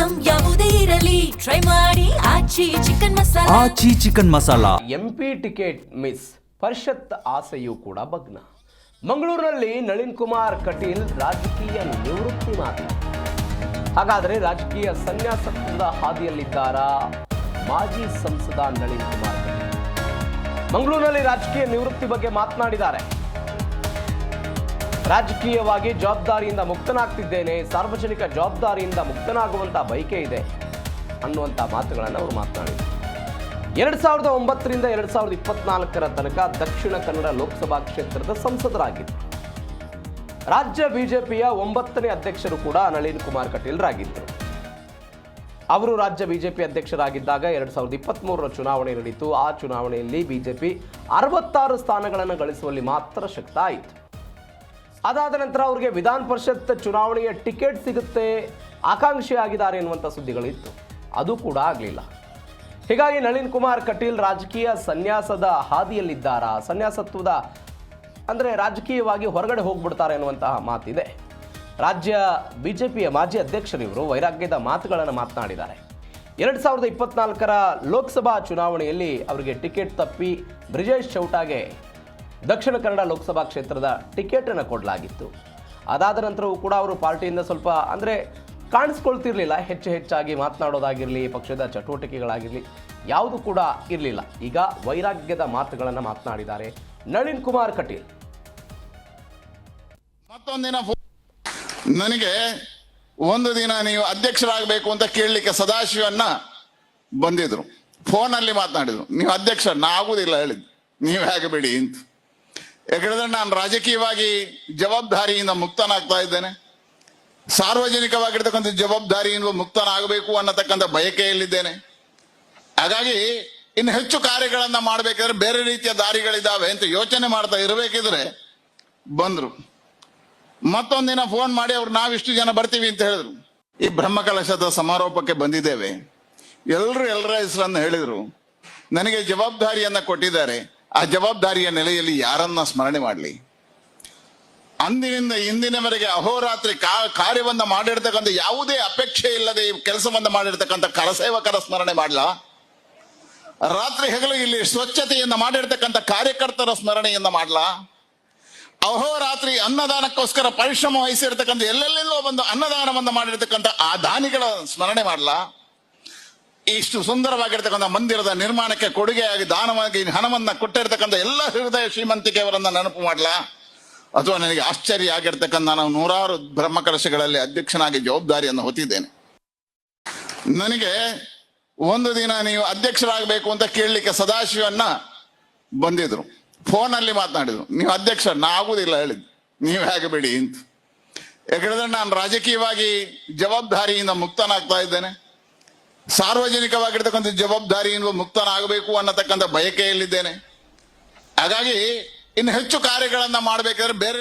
Item ಯಾವುದೇ ಇರಲಿ try ಮಾಡಿ Aachi chicken masala. Aachi chicken masala. MP ticket miss, ಪರಿಷತ್ ಆಸೆಯೂ ಕೂಡ ಭಗ್ನ. ಮಂಗಳೂರಿನಲ್ಲಿ ನಳಿನ್ ಕುಮಾರ್ ಕಟೀಲ್ ರಾಜಕೀಯ ನಿವೃತ್ತಿ ಮಾತು. ಹಾಗಾದರೆ ರಾಜಕೀಯ ಸನ್ಯಾಸತ್ವದ ಹಾದಿಯಲ್ಲಿದ್ದಾರಾ ಮಾಜಿ ಸಂಸದ ನಳಿನ್ ಕುಮಾರ್ ಕಟೀಲ್? ಮಂಗಳೂರಿನಲ್ಲಿ ರಾಜಕೀಯ ನಿವೃತ್ತಿ ಬಗ್ಗೆ ಮಾತನಾಡಿದ್ದಾರೆ. ರಾಜಕೀಯವಾಗಿ ಜವಾಬ್ದಾರಿಯಿಂದ ಮುಕ್ತನಾಗ್ತಿದ್ದೇನೆ, ಸಾರ್ವಜನಿಕ ಜವಾಬ್ದಾರಿಯಿಂದ ಮುಕ್ತನಾಗುವಂತ ಬಯಕೆ ಇದೆ ಅನ್ನುವಂಥ ಮಾತುಗಳನ್ನು ಅವರು ಮಾತನಾಡಿದರು. 2009ರಿಂದ 2024 ತನಕ ದಕ್ಷಿಣ ಕನ್ನಡ ಲೋಕಸಭಾ ಕ್ಷೇತ್ರದ ಸಂಸದರಾಗಿದ್ದರು. ರಾಜ್ಯ ಬಿಜೆಪಿಯ 9ನೇ ಅಧ್ಯಕ್ಷರು ಕೂಡ ನಳಿನ್ ಕುಮಾರ್ ಕಟೀಲ್ ರಾಗಿದ್ದರು. ಅವರು ರಾಜ್ಯ ಬಿಜೆಪಿ ಅಧ್ಯಕ್ಷರಾಗಿದ್ದಾಗ 2023 ಚುನಾವಣೆ ನಡೆಯಿತು. ಆ ಚುನಾವಣೆಯಲ್ಲಿ ಬಿಜೆಪಿ 66 ಸ್ಥಾನಗಳನ್ನು ಗಳಿಸುವಲ್ಲಿ ಮಾತ್ರ ಶಕ್ತ ಆಯಿತು. ಅದಾದ ನಂತರ ಅವರಿಗೆ ವಿಧಾನ ಪರಿಷತ್ ಚುನಾವಣೆಯ ಟಿಕೆಟ್ ಸಿಗುತ್ತೆ, ಆಕಾಂಕ್ಷಿ ಆಗಿದ್ದಾರೆ ಎನ್ನುವಂಥ ಸುದ್ದಿಗಳಿತ್ತು. ಅದು ಕೂಡ ಆಗಲಿಲ್ಲ. ಹೀಗಾಗಿ ನಳಿನ್ ಕುಮಾರ್ ಕಟೀಲ್ ರಾಜಕೀಯ ಸನ್ಯಾಸದ ಹಾದಿಯಲ್ಲಿದ್ದಾರಾ, ಸನ್ಯಾಸತ್ವದ ಅಂದರೆ ರಾಜಕೀಯವಾಗಿ ಹೊರಗಡೆ ಹೋಗ್ಬಿಡ್ತಾರೆ ಎನ್ನುವಂತಹ ಮಾತಿದೆ. ರಾಜ್ಯ ಬಿಜೆಪಿಯ ಮಾಜಿ ಅಧ್ಯಕ್ಷರಿವರು ವೈರಾಗ್ಯದ ಮಾತುಗಳನ್ನು ಮಾತನಾಡಿದ್ದಾರೆ. 2024 ಲೋಕಸಭಾ ಚುನಾವಣೆಯಲ್ಲಿ ಅವರಿಗೆ ಟಿಕೆಟ್ ತಪ್ಪಿ ಬ್ರಿಜೇಶ್ ಚೌಟಾಗೆ ದಕ್ಷಿಣ ಕನ್ನಡ ಲೋಕಸಭಾ ಕ್ಷೇತ್ರದ ಟಿಕೆಟನ್ನು ಕೊಡಲಾಗಿತ್ತು. ಅದಾದ ನಂತರವೂ ಕೂಡ ಅವರು ಪಾರ್ಟಿಯಿಂದ ಸ್ವಲ್ಪ ಅಂದರೆ ಕಾಣಿಸ್ಕೊಳ್ತಿರ್ಲಿಲ್ಲ. ಹೆಚ್ಚಾಗಿ ಮಾತನಾಡೋದಾಗಿರಲಿ, ಪಕ್ಷದ ಚಟುವಟಿಕೆಗಳಾಗಿರಲಿ ಯಾವುದು ಕೂಡ ಇರಲಿಲ್ಲ. ಈಗ ವೈರಾಗ್ಯದ ಮಾತುಗಳನ್ನು ಮಾತನಾಡಿದ್ದಾರೆ ನಳಿನ್ ಕುಮಾರ್ ಕಟೀಲ್. ಮತ್ತೊಂದಿನ ನನಗೆ ಒಂದು ದಿನ ನೀವು ಅಧ್ಯಕ್ಷರಾಗಬೇಕು ಅಂತ ಕೇಳಲಿಕ್ಕೆ ಸದಾಶಿವನ್ನ ಬಂದಿದ್ರು, ಫೋನಲ್ಲಿ ಮಾತನಾಡಿದ್ರು. ನೀವು ಅಧ್ಯಕ್ಷ ನಾ ಆಗುದಿಲ್ಲ ಹೇಳಿದ್ದು, ನೀವು ಹೇಗೆ ಬಿಡಿ ಅಂತ. ಯಾಕಂದ್ರೆ ನಾನು ರಾಜಕೀಯವಾಗಿ ಜವಾಬ್ದಾರಿಯಿಂದ ಮುಕ್ತನಾಗ್ತಾ ಇದ್ದೇನೆ, ಸಾರ್ವಜನಿಕವಾಗಿರ್ತಕ್ಕಂಥ ಜವಾಬ್ದಾರಿಯಿಂದ ಮುಕ್ತನಾಗಬೇಕು ಅನ್ನತಕ್ಕಂಥ ಬಯಕೆಯಲ್ಲಿದ್ದೇನೆ. ಹಾಗಾಗಿ ಇನ್ನು ಹೆಚ್ಚು ಕಾರ್ಯಗಳನ್ನ ಮಾಡಬೇಕಾದ್ರೆ ಬೇರೆ ರೀತಿಯ ದಾರಿಗಳಿದ್ದಾವೆ ಅಂತ ಯೋಚನೆ ಮಾಡ್ತಾ ಇರಬೇಕಿದ್ರೆ ಬಂದ್ರು. ಮತ್ತೊಂದಿನ ಫೋನ್ ಮಾಡಿ ಅವ್ರು ನಾವಿಷ್ಟು ಜನ ಬರ್ತೀವಿ ಅಂತ ಹೇಳಿದ್ರು. ಈ ಬ್ರಹ್ಮಕಲಶದ ಸಮಾರೋಪಕ್ಕೆ ಬಂದಿದ್ದೇವೆ, ಎಲ್ಲರ ಹೆಸರನ್ನು ಹೇಳಿದ್ರು. ನನಗೆ ಜವಾಬ್ದಾರಿಯನ್ನ ಕೊಟ್ಟಿದ್ದಾರೆ, ಆ ಜವಾಬ್ದಾರಿಯ ನೆಲೆಯಲ್ಲಿ ಯಾರನ್ನ ಸ್ಮರಣೆ ಮಾಡಲಿ? ಅಂದಿನಿಂದ ಇಂದಿನವರೆಗೆ ಅಹೋರಾತ್ರಿ ಕಾರ್ಯವನ್ನ ಮಾಡಿರ್ತಕ್ಕಂಥ ಯಾವುದೇ ಅಪೇಕ್ಷೆ ಇಲ್ಲದೆ ಈ ಕೆಲಸವನ್ನ ಮಾಡಿರ್ತಕ್ಕಂಥ ಕರಸೇವಕರ ಸ್ಮರಣೆ ಮಾಡಲಾ? ರಾತ್ರಿ ಹಗಲು ಇಲ್ಲಿ ಸ್ವಚ್ಛತೆಯನ್ನ ಮಾಡಿರ್ತಕ್ಕಂಥ ಕಾರ್ಯಕರ್ತರ ಸ್ಮರಣೆಯನ್ನ ಮಾಡಲಾ? ಅಹೋರಾತ್ರಿ ಅನ್ನದಾನಕ್ಕೋಸ್ಕರ ಪರಿಶ್ರಮ ವಹಿಸಿರ್ತಕ್ಕಂಥ ಎಲ್ಲೆಲ್ಲೆಲ್ಲೋ ಒಂದು ಅನ್ನದಾನವನ್ನ ಮಾಡಿರ್ತಕ್ಕಂಥ ಆ ದಾನಿಗಳ ಸ್ಮರಣೆ ಮಾಡಲಾ? ಇಷ್ಟು ಸುಂದರವಾಗಿರ್ತಕ್ಕಂಥ ಮಂದಿರದ ನಿರ್ಮಾಣಕ್ಕೆ ಕೊಡುಗೆಯಾಗಿ ದಾನವಾಗಿ ಹಣವನ್ನ ಕೊಟ್ಟಿರ್ತಕ್ಕಂಥ ಎಲ್ಲ ಹೃದಯ ಶ್ರೀಮಂತಿಕೆಯವರನ್ನ ನೆನಪು ಮಾಡಲಾ? ಅಥವಾ ನನಗೆ ಆಶ್ಚರ್ಯ ಆಗಿರ್ತಕ್ಕಂಥ ನಾನು 100 ಬ್ರಹ್ಮಕಲಶಗಳಲ್ಲಿ ಅಧ್ಯಕ್ಷನಾಗಿ ಜವಾಬ್ದಾರಿಯನ್ನು ಹೊತ್ತಿದ್ದೇನೆ. ನನಗೆ ಒಂದು ದಿನ ನೀವು ಅಧ್ಯಕ್ಷರಾಗಬೇಕು ಅಂತ ಕೇಳಲಿಕ್ಕೆ ಸದಾಶಿವನ್ನ ಬಂದಿದ್ರು, ಫೋನಲ್ಲಿ ಮಾತನಾಡಿದ್ರು. ನೀವು ಅಧ್ಯಕ್ಷ ನಾ ಆಗುದಿಲ್ಲ ಹೇಳಿದ್ದು, ನೀವು ಹೇಗೆ ಬಿಡಿ ಅಂತ. ಯಾಕಂದ್ರೆ ನಾನು ರಾಜಕೀಯವಾಗಿ ಜವಾಬ್ದಾರಿಯಿಂದ ಮುಕ್ತನಾಗ್ತಾ ಇದ್ದೇನೆ, ಸಾರ್ವಜನಿಕವಾಗಿರ್ತಕ್ಕಂಥ ಜವಾಬ್ದಾರಿಯಿಂದ ಮುಕ್ತನಾಗಬೇಕು ಅನ್ನತಕ್ಕಂಥ ಬಯಕೆಯಲ್ಲಿದ್ದೇನೆ. ಹಾಗಾಗಿ ಇನ್ನು ಹೆಚ್ಚು ಕಾರ್ಯಗಳನ್ನ ಮಾಡಬೇಕಾದ್ರೆ ಬೇರೆ